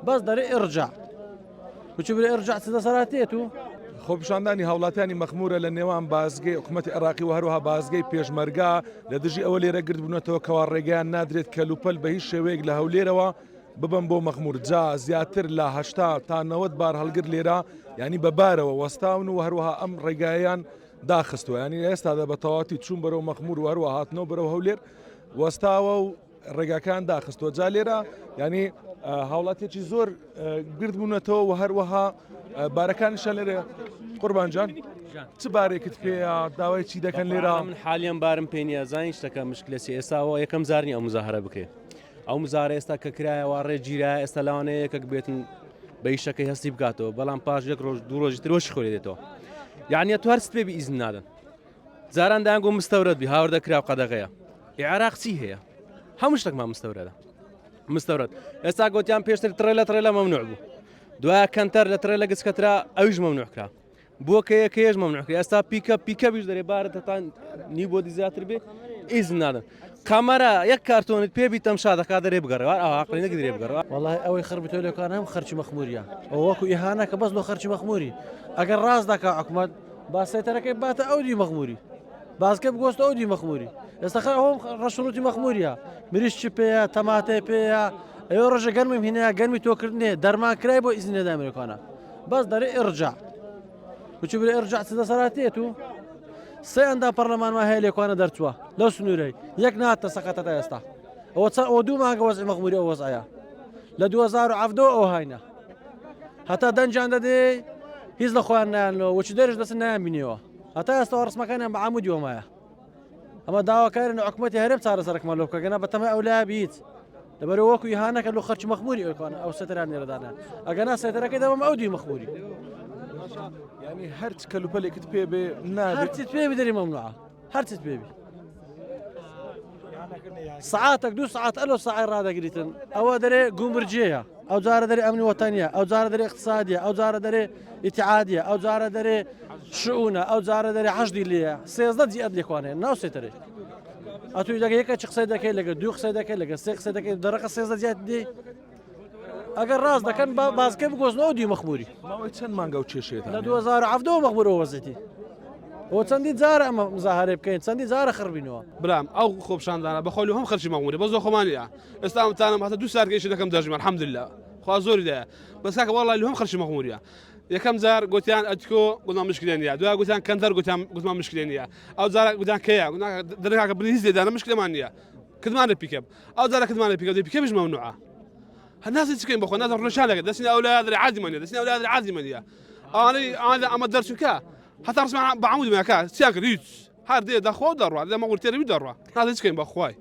بەس دەرێ ئرجع بچوو برێ ئرجع چ دەسەڵاتێت و خۆپیشاندانی هاوڵاتیانی مەخمورە لە نێوان بازگەی حکوومەتی عێراقی و هەروەها بازگەی پێشمەرگا لە دژی ئەوە لێرە گرت بوونەتەوە کەوا ڕێگەیان نادرێت کەلوپەل بە هیچ شێوەیەک لە هەولێرەوە ببم بۆ مەخمور جا زیاتر لە 80 تا 90 بار هەڵگر لێرە ینی بەبارەوە وەستاون و هەروەها ئەم ڕێگایان داخستووە ینی ئێستادا بە تەواتی چوون بەرەو مەخمور و هەروە هاتنەوە بەرەو هەولێر وەستاوە و ڕێگاکان داخستووە جا لێرە ینی هاوڵاتێکی زۆر گرت بوونەتەوە و هەروەها بارەکانیشان لێرە قوربانجان چ بارێکت پێەیە داوای چی دەکەن لێرە من حالیان بارم پێ نیە زانی شتەکە مشکلەسی ئێستاەوە یەکەم زارنی ئەو مزاهرە بکەێت ئەو مزارە ئێستا کە کرایەوە ڕێگیرە ئێستا لەوانەیە یەکەک بێتن بە ئیشەکەی هەستی بکاتەوە بەڵام پاش یەک ڕۆژ دوو ڕۆژی ترۆشی خۆی دێتەوە یعنی تو هەرست پێ ئیزن نادەن زاران دایانگۆ مستەورەت بی هاوردە کرا و قەدەغەیە عێراق چی هەیە هەموو شتێکمان مستەورەدە مستەورەت ئێستا گوتیان پێشتر تڕێ مەمنوع بوو دوایە کەنتەر لە تڕێ لە گچکەترا ئەویش مەمنوع کرا بۆ کە یەکەیەش مەمنوع کرا ئێستا پیکە بیش دەرێ بارەتەتان نی بۆ دیزیاتر بێ ئیزن نادەن کامەرە یەک کارتۆنت پێبی تەمشا دەکا دەرێ بگەڕێوە ئاقلی نەگرێ بگەڕەوە والله ئەوەی خربتۆلەکان هەم خەرچی مەخموریە ئەو وەکو ئیهانە کە بەس بۆ خەرچی مەخموری ئەگەر ڕاست دەکا حکومەت باسێتەرەکەی باتە ئەودی مەخموری باسکە بگۆستە ئەودی مەخموری ئێستا ئەوم ڕەشنوتی مەخموریە مریش چ پێەیە تەماتێ پێەیە ئەوە ڕۆژە گەرمم هینەیە گەرمی تۆکردنێ دەرمان کرای بۆ ئیزنێ ئەمریکانە بەس دەرێ ئرجع بچوو برێ ئرجع چ دەسەڵاتێت و سێ ئەندا پەرلەمانمان هەیە لێکوانە دەرچووە لەو سنوورەی یەک ناتە سەقەتە ئێستا ئەوە دوو مانگە وەزعی مەخموری ئەو وەزعەیە لە 2017 ئەو هاینە هەتا دەنجان دەدێ هیچ لە خۆیان نایانەوە وەچی دەرش دەسن نایان بینیەوە هەتا ئێستا ڕسمەکانیان بە عمودی وەمایە ئەمە داواکارن حکومەتی هەرێم چارەسەرەکمان لۆ بکەگەنە بەتەمای ئەولا بیت لەبەرەوە وەکو ئیهانەکە لە خەرچی مەخموری ئەوکانە ئەو سەتەران نێرەدانە ئەگەنا سێتەرەکەی دەوام ئەودی مەخموری ینی هەرچ کەلوپەلێکت پێ بێ نابێت هەرچیت پێبی دەری مەمنوعە هەرچیت پێبی سعاتك دو ساعات ألو ساعة رادة قريتن أو دري قومرجية أو زارة دري أمن وطنية أو زارة دري اقتصادية أو زارة دري اتحادية أو زارة دري شؤونة أو زارة دري حشدي ليه سيزداد زياد ليكوانين ناو سيتري أتو إذا هيك شخص سيدك لقى دوخ سيدك لقى سيق سيدك درقة سيزداد زياد دي أجر راس ده كان باز كيف قوس نودي مخبوري ماوەی چەند مانگە و چێشێت لا 2017 مخبور وزتي هو چەندی جارە ئەمە مزاهرە بکەین چەندی جارە خڕبینەوە بلام ئەو خۆپشاندانە بەخۆی هەم خەرچی مەموری بە زۆر خۆمانە ئێستا ئەمتانم هاتە دوو سارگەیشی دەکەم دەژمە الحەمدلله خوا زۆری دایە بەس کاکە وەڵی هەم خەرچی مەخموریە یەکەم جار گوتیان ئەتکۆ گوتمان مشکلێن نیە دوای گوتیان کەندەر گوتمان مشکلێن نیە ئەو جارە گوتیان کەیە دەرکاکە بنی هیچ لێدانە مشکلمان نیە کردمانە پیکەب ئەو جارە کردمانە پیکەب پیکەبیش مەمنوعە هەناسی چکەین بەخۆ نازە ڕۆژانەکە دەستنی ئەولادری عازیمەنیە دەستنی ئەولادری عازیمەنیە ئەمە دەرچووکە حتى رسمي بعمود ما كان سياق ريتش هذا دخوا دروا هذا ما قلت لي دروا هذا ايش كاين بخواي